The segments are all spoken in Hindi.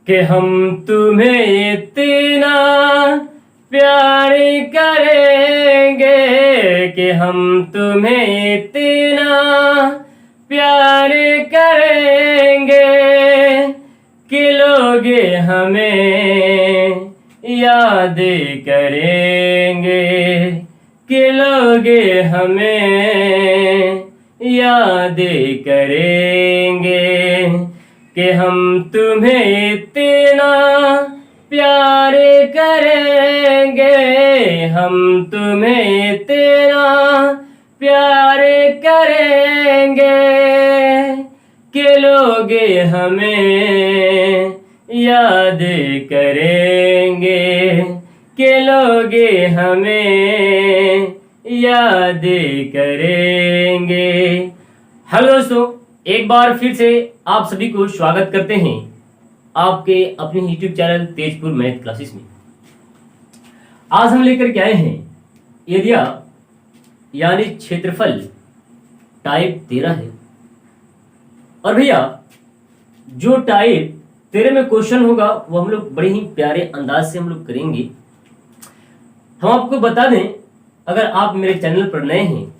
कि हम तुम्हें इतना प्यार करेंगे, कि हम तुम्हें इतना प्यार करेंगे कि लोग हमें याद करेंगे, कि लोग हमें याद करेंगे, कि हम तुम्हें इतना प्यार करेंगे, हम तुम्हें इतना प्यार करेंगे कि लोग हमें याद करेंगे, कि लोग हमें याद करेंगे। हेलो दोस्तों, एक बार फिर से आप सभी को स्वागत करते हैं आपके अपने YouTube channel Tezpur math classes में। आज हम लेकर के आए हैं एरिया यानी क्षेत्रफल टाइप 13 है। और भैया जो टाइप 13 में क्वेश्चन होगा वो हम लोग बड़े ही प्यारे अंदाज से हम लोग करेंगे। हम आपको बता दें, अगर आप मेरे चैनल पर नए हैं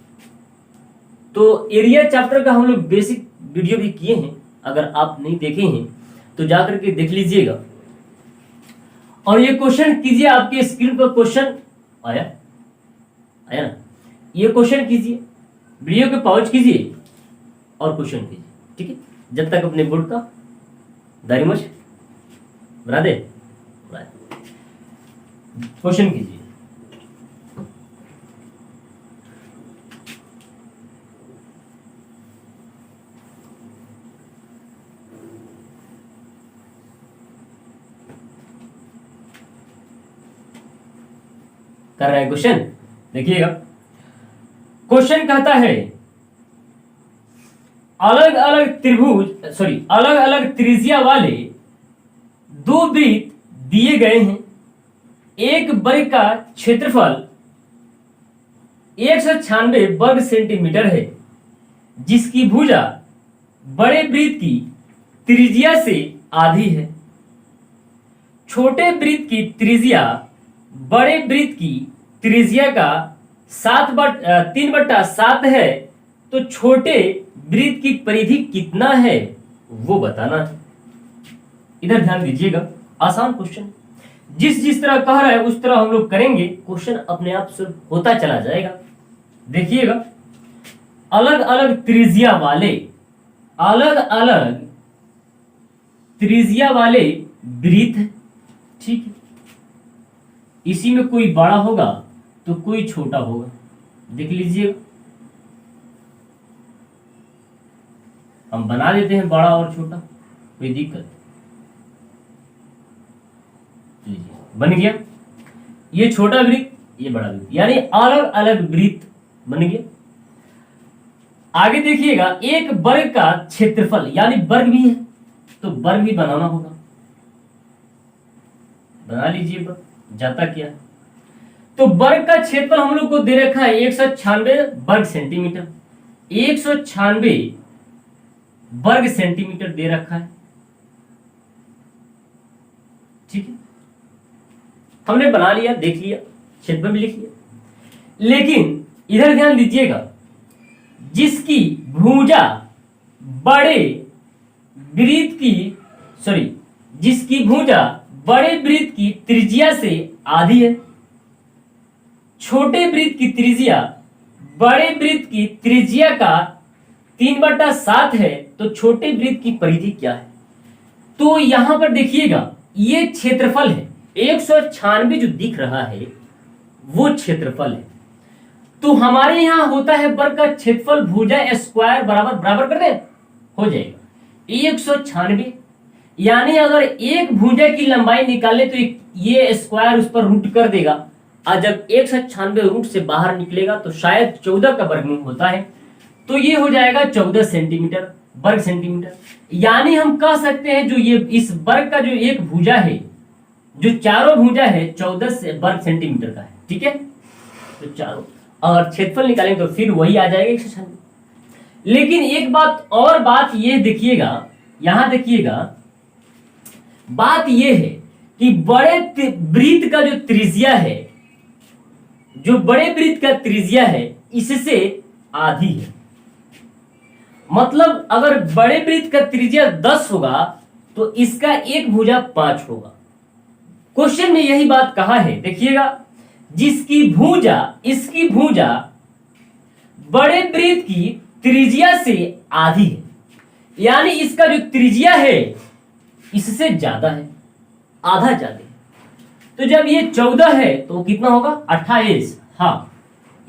तो एरिया चैप्टर का हम लोग बेसिक वीडियो भी किए हैं। अगर आप नहीं देखे हैं तो जाकर के देख लीजिएगा। और ये क्वेश्चन कीजिए, आपके स्क्रीन पर क्वेश्चन आया ना, ये क्वेश्चन कीजिए, वीडियो को पॉज कीजिए और क्वेश्चन कीजिए, ठीक है। जब तक अपने बोर्ड का दारीमच बना दे, क्वेश्चन कीजिए। कर रहे हैं क्वेश्चन, देखिएगा। क्वेश्चन कहता है अलग अलग त्रिज्या वाले दो वृत्त दिए गए हैं। एक वर्ग का क्षेत्रफल 196 वर्ग सेंटीमीटर है, जिसकी भुजा बड़े वृत्त की त्रिज्या से आधी है। छोटे वृत्त की त्रिज्या बड़े वृत्त की त्रिज्या का 3/7 है, तो छोटे वृत्त की परिधि कितना है वो बताना है। इधर ध्यान दीजिएगा, आसान क्वेश्चन, जिस तरह कह रहा है उस तरह हम लोग करेंगे, क्वेश्चन अपने आप से होता चला जाएगा। देखिएगा, अलग अलग त्रिज्या वाले वृत्त, ठीक है। इसी में कोई बड़ा होगा तो कोई छोटा होगा, देख लीजिएगा। हम बना देते हैं बड़ा और छोटा, कोई दिक्कत, लीजिए बन गया। ये छोटा वृत्त, ये बड़ा वृत्त, यानी अलग अलग वृत्त बन गया। आगे देखिएगा, एक वर्ग का क्षेत्रफल, यानी वर्ग भी है तो वर्ग भी बनाना होगा, बना लीजिए। वर्ग जाता क्या, तो वर्ग का क्षेत्रफल हम लोग को दे रखा है 196 वर्ग सेंटीमीटर। 196 वर्ग सेंटीमीटर दे रखा है, ठीक है। हमने बना लिया, देख लिया, क्षेत्रफल भी लिख लिया। लेकिन इधर ध्यान दीजिएगा, जिसकी भुजा बड़े वृत्त की त्रिज्या से आधी है। छोटे वृत्त की त्रिज्या बड़े वृत्त की त्रिज्या का 3/7 है, तो छोटे वृत्त की परिधि क्या है। तो यहां पर देखिएगा, ये क्षेत्रफल है 196 जो दिख रहा है वो क्षेत्रफल है। तो हमारे यहां होता है वर्ग का क्षेत्रफल भुजा स्क्वायर बराबर कर दे, हो जाएगा 196। यानी अगर एक भुजा की लंबाई निकाले तो ये स्क्वायर उस पर रूट कर देगा, और जब 196 रूट से बाहर निकलेगा तो शायद 14 का वर्गमूल होता है, तो ये हो जाएगा 14 सेंटीमीटर वर्ग सेंटीमीटर। यानी हम कह सकते हैं जो ये इस वर्ग का जो एक भुजा है, जो चारों भुजा है 14 वर्ग सेंटीमीटर का है, ठीक है। तो चारों और क्षेत्रफल निकालेंगे तो फिर वही आ जाएगा 196। लेकिन एक बात और, बात ये देखिएगा, यहां देखिएगा, बात यह है कि बड़े वृत्त का जो त्रिज्या है, जो बड़े वृत्त का त्रिज्या है इससे आधी है। मतलब अगर बड़े वृत्त का त्रिज्या 10 होगा तो इसका एक भुजा 5 होगा। क्वेश्चन में यही बात कहा है, देखिएगा, जिसकी भुजा, इसकी भुजा बड़े वृत्त की त्रिज्या से आधी है, यानी इसका जो त्रिज्या है इससे ज्यादा है, आधा ज्यादा है। तो जब ये 14 है तो कितना होगा? 28। हाँ,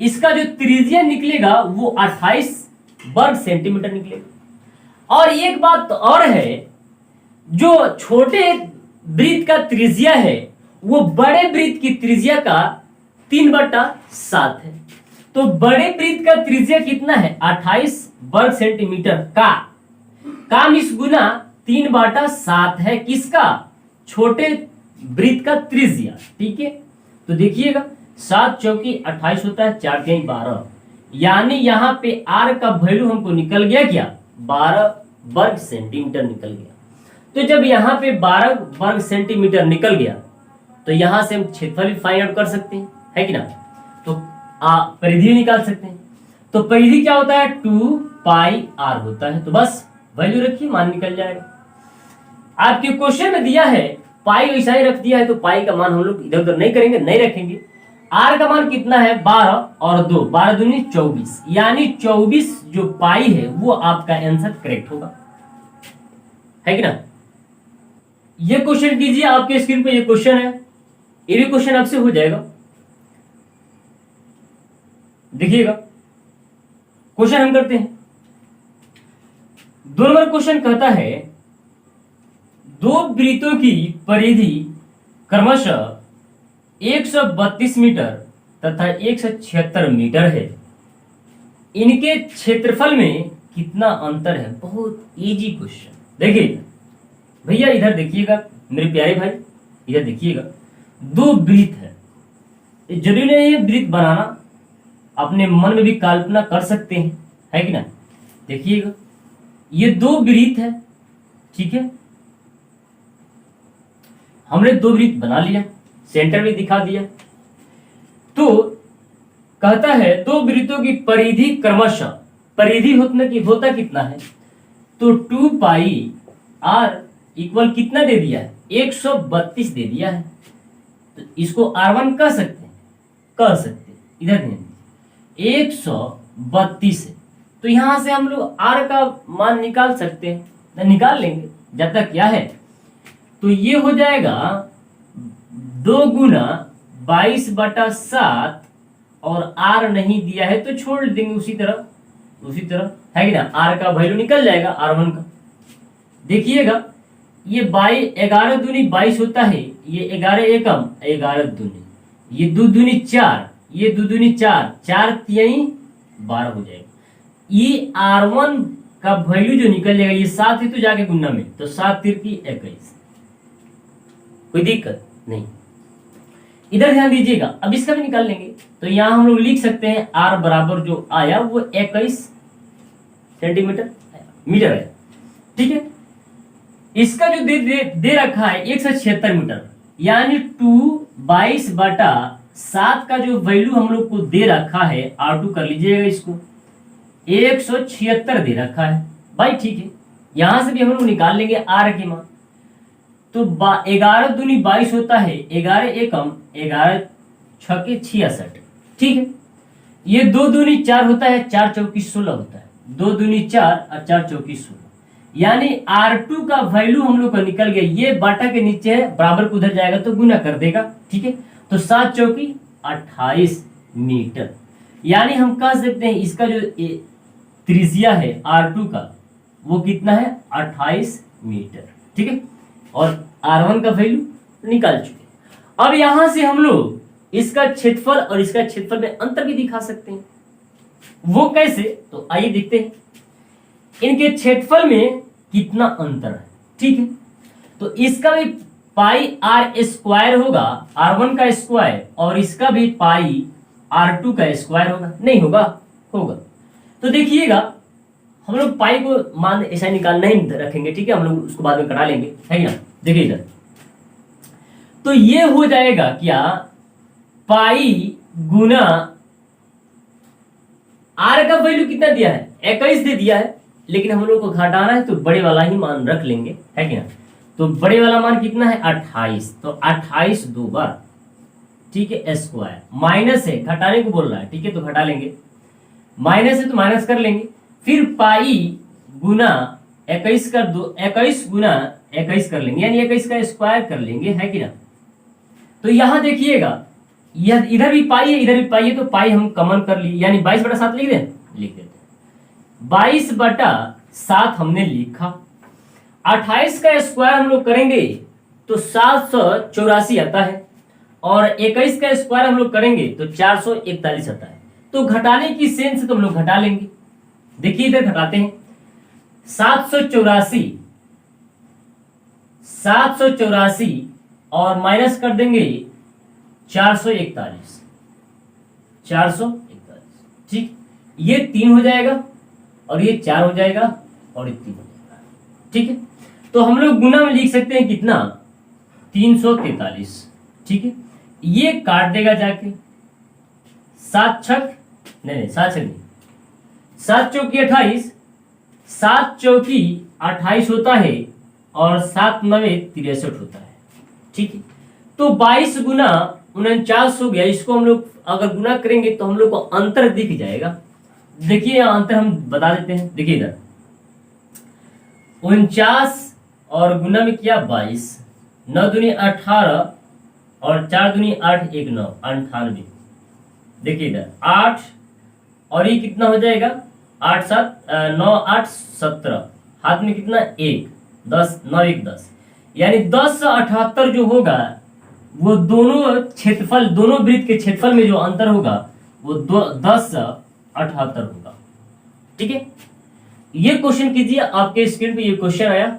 इसका जो त्रिज्या निकलेगा वो 28 वर्ग सेंटीमीटर निकलेगा। और एक बात और है, जो छोटे वृत्त का त्रिज्या है वो बड़े वृत्त की त्रिज्या का 3/7 है। तो बड़े वृत्त का त्रिज्या कितना है? 28 वर्ग सेंटीमीटर का मिस गुना 3/7 है किसका? छोटे वृत्त का त्रिज्या। ठीक है, तो देखिएगा 7 चौकी 28 होता है, 4 3 12, यानी यहाँ पे आर का वैल्यू हमको निकल गया क्या? 12 वर्ग सेंटीमीटर निकल गया। तो जब यहाँ पे 12 वर्ग सेंटीमीटर निकल गया तो यहाँ से हम क्षेत्रफल फाइंड आउट कर सकते हैं, है कि ना? तो परिधि निकाल सकते हैं। तो परिधि क्या होता है? 2πr होता है। तो बस वैल्यू रखिए, मान निकल जाएगा। आपके क्वेश्चन में दिया है पाई, वैसा ही रख दिया है, तो पाई का मान हम लोग इधर उधर नहीं करेंगे, नहीं रखेंगे। आर का मान कितना है? 12 और 2, 12 दूनी 24, यानी 24 जो पाई है वो आपका आंसर करेक्ट होगा, है कि ना? ये क्वेश्चन कीजिए, आपके स्क्रीन पे ये क्वेश्चन है, ये भी क्वेश्चन आपसे हो जाएगा। देखिएगा, क्वेश्चन हम करते हैं। 2 नंबर क्वेश्चन कहता है, दो वृत्तों की परिधि क्रमशः 132 मीटर तथा 176 मीटर है, इनके क्षेत्रफल में कितना अंतर है? बहुत इजी क्वेश्चन। देखिए भैया, इधर देखिएगा मेरे प्यारे भाई, इधर देखिएगा, 2 वृत्त है। जरूरी नहीं है वृत्त बनाना, अपने मन में भी कल्पना कर सकते हैं, है कि ना? देखिएगा, ये 2 वृत्त है, ठीक है, हमने 2 वृत्त बना लिया, सेंटर भी दिखा दिया। तो कहता है 2 वृत्तों की परिधि क्रमशः, परिधि होता कितना है? तो 2πr इक्वल कितना दे दिया है? 132 दे दिया है। तो इसको R1 कह सकते हैं, इधर ध्यान दीजिए, 132 है। तो यहां से हम लोग R का मान निकाल सकते हैं, निकाल लेंगे। जब तक क्या है, तो ये हो जाएगा 2 गुना 22/7, और R नहीं दिया है तो छोड़ देंगे उसी तरह, है कि ना? R का वैल्यू निकल जाएगा R1 का। देखिएगा, ये 11 दूनी 22 होता है, ये 11 एकम 11 दूनी, ये 2 दूनी 4, ये 2 दूनी 4, 4 3 12 हो जाएगा। ये R1 का वैल्यू जो निकल जाएगा, ये 7 है तो जाके गुना में, तो 7 3 21, कोई दिक्कत नहीं। इधर ध्यान दीजिएगा, अब इसका भी निकाल लेंगे। तो यहां हम लोग लिख सकते हैं R बराबर जो आया वो 21 सेंटीमीटर मीटर है, ठीक है। इसका जो दे रखा है 176 मीटर, यानी 2/22/7 का जो वैल्यू हम लोग को दे रखा है, R2 कर लीजिएगा, इसको 176 दे रखा है भाई, ठीक है। यहां से भी हम लोग निकाल लेंगे R की मान। तो 11 दूनी 22 होता है, 11 एकम 11 छके 66, ठीक है। ये 2 दूनी 4 होता है, 4 चौकी 16 होता है, 2 दूनी 4 और 4 चौकी 16, यानी R2 का वैल्यू हम लोग का निकल गया। ये बाटा के नीचे है, बराबर को उधर जाएगा तो गुना कर देगा, ठीक है। तो 7 चौकी 28 मीटर, यानी हम कह सकते हैं इसका जो त्रिज्या है R2 का वो कितना है? 28 मीटर, ठीक है। और R1 का वैल्यू निकाल चुके। अब यहां से हम लोग इसका क्षेत्रफल और इसका क्षेत्रफल में अंतर भी दिखा सकते हैं। वो कैसे? तो आइए देखते हैं इनके क्षेत्रफल में कितना अंतर है, ठीक है। तो इसका भी πr² होगा, R1 का स्क्वायर, और इसका भी πr2 का स्क्वायर होगा, नहीं होगा? होगा। तो देखिएगा, हम लोग पाई को मान ऐसा निकाल नहीं रखेंगे, ठीक है, हम लोग उसको बाद में कटा लेंगे, है ना। देखिए इधर, तो ये हो जाएगा क्या, पाई गुना आर का वैल्यू कितना दिया है, 21 दे दिया है, लेकिन हम लोग को घटाना है तो बड़े वाला ही मान रख लेंगे, है कि ना। तो बड़े वाला मान कितना है 28, तो 28 दो बार, ठीक है, स्क्वायर, माइनस है घटाने को बोल रहा है, ठीक है, तो घटा लेंगे, माइनस है तो माइनस कर लेंगे, फिर पाई गुना 21 कर दो, 21 गुना 21 कर लेंगे, यानी 21 का स्क्वायर कर लेंगे, है कि ना। तो यहां देखिएगा, यह इधर भी पाई है इधर भी पाई है, तो पाई हम कॉमन कर लिए, यानी 22/7 लिख दें, लिख देते हैं, 22/7 हमने लिखा। 28 का स्क्वायर हम लोग करेंगे तो 784 आता है, और 21 का स्क्वायर हम लोग करेंगे तो 441 आता है। तो घटाने की सेंस से तो हम लोग घटा लेंगे, देखिए इधर घटाते हैं, 784 और माइनस कर देंगे 441, ठीक, ये 3 हो जाएगा और ये 4 हो जाएगा और ये 3 हो जाएगा, ठीक है। तो हम लोग गुना में लिख सकते हैं कितना, 343, ठीक है, ये काट देगा जाके, 7 छक नहीं 7 छक नहीं, 7 चौकी 28, 7 चौकी 28 होता है और 7 9 63 होता है, ठीक है। तो 22 गुना 49 हो गया, इसको हम लोग अगर गुना करेंगे तो हम लोग को अंतर दिख जाएगा, देखिए अंतर हम बता देते हैं, देखिए इधर 49 और गुना में किया 22, 9 दूनी 18 और 4 दूनी 8 1 9 98, देखिए इधर 8 और ये कितना हो जाएगा 8 7 9 8 17, हाथ में कितना 1 10 9 1 10, यानी 10 78 जो होगा वो दोनों क्षेत्रफल, दोनों वृत्त के क्षेत्रफल में जो अंतर होगा वो 10 78 होगा, ठीक है। ये क्वेश्चन कीजिए, आपके स्क्रीन पे ये क्वेश्चन आया,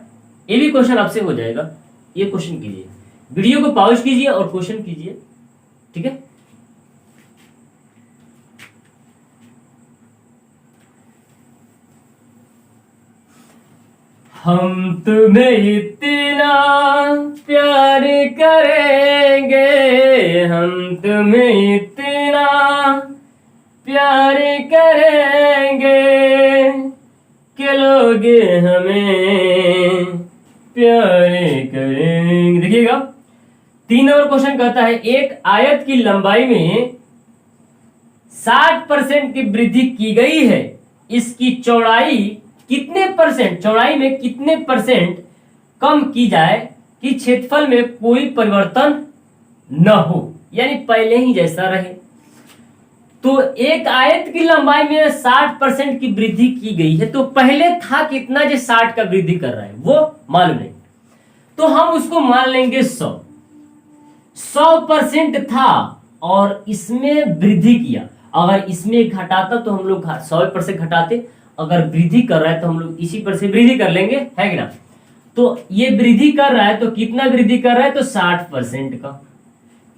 ये भी क्वेश्चन आपसे हो जाएगा, ये क्वेश्चन कीजिए, वीडियो को पॉज कीजिए और क्वेश्चन कीजिए, ठीक है। हम तुम्हें इतना प्यार करेंगे, हम तुम्हें इतना प्यार करेंगे कि लोग हमें प्यार करेंगे। देखिएगा 3 नंबर क्वेश्चन कहता है, एक आयत की लंबाई में 60% की वृद्धि की गई है, इसकी चौड़ाई कितने परसेंट, चौड़ाई में कितने परसेंट कम की जाए कि क्षेत्रफल में कोई परिवर्तन न हो, यानी पहले ही जैसा रहे। तो एक आयत की लंबाई में 60% की वृद्धि की गई है, तो पहले था कितना जो 60 का वृद्धि कर रहा है वो मालूम नहीं, तो हम उसको मान लेंगे 100% था और इसमें वृद्धि किया, अगर इसमें घटाता तो हम लोग 100% घटाते, अगर वृद्धि कर रहा है तो हम लोग इसी पर से वृद्धि कर लेंगे, है कि ना। तो ये वृद्धि कर रहा है तो कितना वृद्धि कर रहा है, तो 60% का,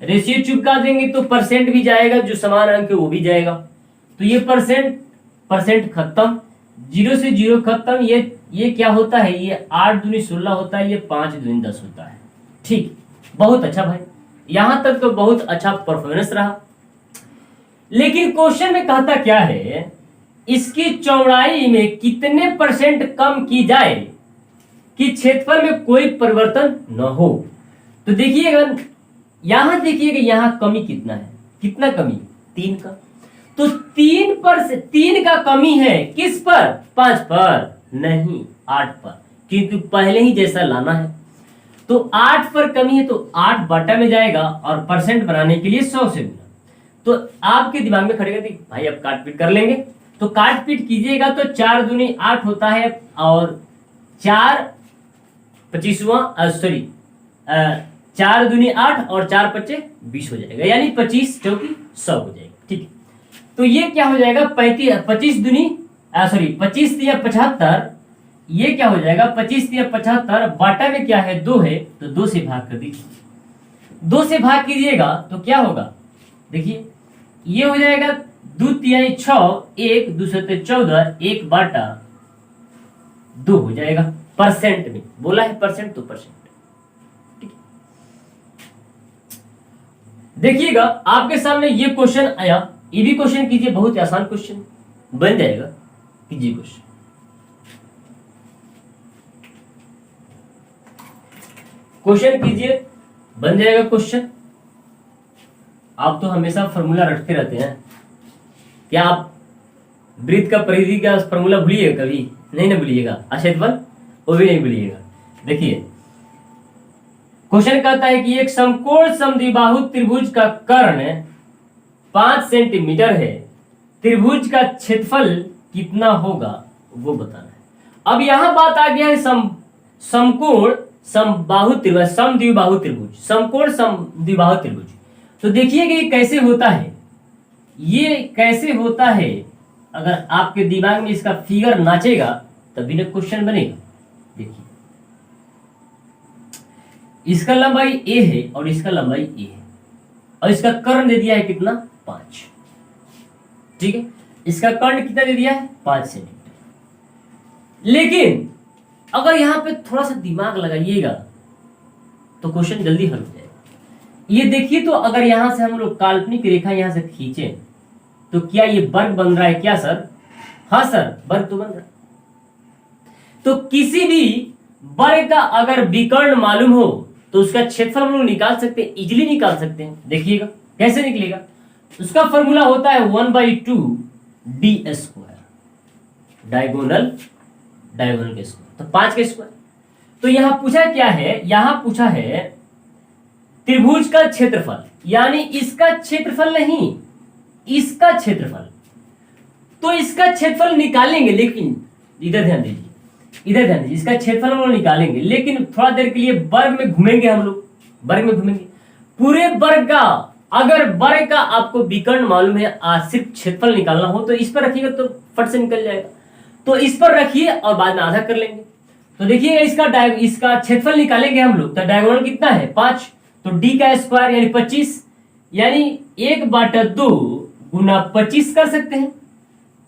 रेशियो चिपका देंगे तो परसेंट भी जाएगा, जो समान अंक है वो भी जाएगा, तो ये परसेंट खत्म, 0 से 0 खत्म, ये क्या होता है, ये 8 दूनी 16 होता है, ये 5 दूनी 10 होता है, ठीक, बहुत अच्छा भाई, यहां तक तो बहुत अच्छा परफॉर्मेंस रहा। लेकिन क्वेश्चन में कहता क्या है, इसकी चौड़ाई में कितने परसेंट कम की जाए कि क्षेत्रफल में कोई परिवर्तन न हो। तो देखिएगा यहां, देखिएगा यहां कमी कितना है, कितना कमी, 3 का, तो 3 का कमी है किस पर, 5 पर नहीं 8 पर, क्योंकि पहले ही जैसा लाना है, तो 8 पर कमी है तो 8 बटा में जाएगा और परसेंट बनाने के लिए 100 से गुना। तो आपके दिमाग में खड़ेगा भाई अब काट पीट कर लेंगे, तो काट पीट कीजिएगा तो 4 दूनी 8 होता है और 4 दूनी 8 और 4 पच्चे 20 हो जाएगा, यानी 25 चौकी 100 हो जाएगा, ठीक है। तो ये क्या हो जाएगा 25 तिया 75, ये क्या हो जाएगा 25 तिया 75, बाटा में क्या है 2 है तो 2 से भाग कर दीजिए, 2 से भाग कीजिएगा तो क्या होगा, देखिए ये हो जाएगा 2 तिहाई 6, 1 2 सत्ते 14, 1 बाटा 2 हो जाएगा, परसेंट में बोला है परसेंट तो परसेंट, देखिएगा आपके सामने ये क्वेश्चन आया, ये भी क्वेश्चन कीजिए, बहुत आसान क्वेश्चन बन जाएगा। कीजिए क्वेश्चन, क्वेश्चन कीजिए, बन जाएगा क्वेश्चन। आप तो हमेशा फॉर्मूला रटते रहते हैं, क्या आप वृत्त का परिधि का फॉर्मूला भूलिएगा कभी? नहीं ना भूलिएगा। क्षेत्रफल वो भी नहीं भूलिएगा। देखिए क्वेश्चन कहता है कि एक समकोण समद्विबाहु त्रिभुज का कर्ण 5 सेंटीमीटर है, त्रिभुज का क्षेत्रफल कितना होगा वो बताना है। अब यहां बात आ गया है समकोण समबाहु त्रिभुज, समद्विबाहु त्रिभुज, समकोण समद्विबाहु त्रिभुज। तो देखिएगा ये कैसे होता है, ये कैसे होता है। अगर आपके दिमाग में इसका फिगर नाचेगा तभी ना क्वेश्चन बनेगा। देखिए इसका लंबाई a है और इसका लंबाई a है, और इसका कर्ण दे दिया है कितना? 5। ठीक है, इसका कर्ण कितना दे दिया है? 5 सेंटीमीटर। लेकिन अगर यहां पे थोड़ा सा दिमाग लगाइएगा तो क्वेश्चन जल्दी हल हो जाएगा। ये देखिए, तो अगर यहां से हम लोग काल्पनिक रेखा यहां से खींचे तो क्या ये वर्ग बन रहा है क्या सर? हाँ सर, वर्ग तो बन रहा है। तो किसी भी वर्ग का अगर विकर्ण मालूम हो तो उसका क्षेत्रफल हम लोग निकाल सकते हैं, इजीली निकाल सकते हैं। देखिएगा कैसे निकलेगा। उसका फॉर्मूला होता है 1/2 d स्क्वायर, डायगोनल के स्क्वायर, तो 5 के स्क्वायर। तो यहां पूछा क्या है? यहां पूछा है त्रिभुज का क्षेत्रफल, यानी इसका क्षेत्रफल नहीं, इसका क्षेत्रफल। तो इसका क्षेत्रफल निकालेंगे, लेकिन इधर ध्यान दीजिए, इधर ध्यान दीजिए, इसका क्षेत्रफल हम लोग निकालेंगे, लेकिन थोड़ा देर के लिए वर्ग में घूमेंगे हम लोग, वर्ग में घूमेंगे। पूरे वर्ग का, अगर वर्ग का आपको विकर्ण मालूम है, सिर्फ क्षेत्रफल निकालना हो तो इस पर रखिएगा तो फट से निकल जाएगा। तो इस पर रखिए और बाद में आधा कर लेंगे। तो देखिएगा इसका क्षेत्रफल निकालेंगे हम लोग, तो डायगोनल कितना है? 5, तो d का स्क्वायर यानी 25, यानी 1/2 गुना 25 कर सकते हैं।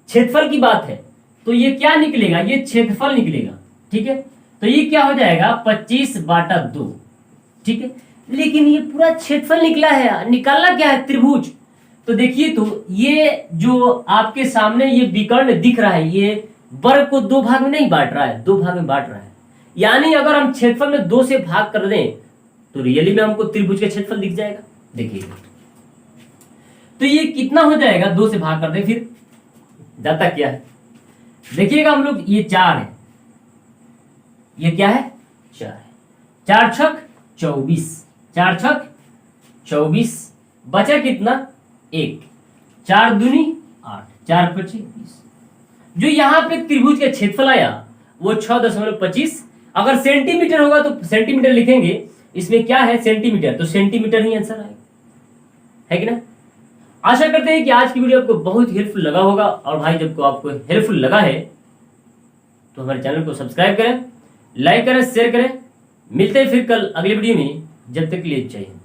क्षेत्रफल की बात है तो ये क्या निकलेगा? ये क्षेत्रफल निकलेगा। ठीक है, तो ये क्या हो जाएगा? 25/2। ठीक है, लेकिन ये पूरा क्षेत्रफल निकला है, निकालना क्या है? त्रिभुज। तो देखिए, तो ये जो आपके सामने ये विकर्ण दिख रहा है, ये वर्ग को 2 भाग में नहीं बांट रहा है, 2 भाग में बांट रहा है। यानी अगर हम क्षेत्रफल में 2 से भाग कर दें तो रियली में हमको त्रिभुज का क्षेत्रफल दिख जाएगा। देखिए तो ये कितना हो जाएगा? 2 से भाग कर दे, फिर जाता क्या है? देखिएगा हम लोग, ये 4 है, ये क्या है? 4 है। 4 छक 24, 4 छक 24, बचा कितना? 1, 4 दूनी 8, 4 × 5 = 20। जो यहां पे त्रिभुज का क्षेत्रफल आया वो 6.25। अगर सेंटीमीटर होगा तो सेंटीमीटर लिखेंगे, इसमें क्या है? सेंटीमीटर, तो सेंटीमीटर ही आंसर आएगा, है कि ना? आशा करते हैं कि आज की वीडियो आपको बहुत हेल्पफुल लगा होगा। और भाई जब को आपको हेल्पफुल लगा है तो हमारे चैनल को सब्सक्राइब करें, लाइक करें, शेयर करें। मिलते हैं फिर कल अगले वीडियो में, जब तक के लिए जय हिंद।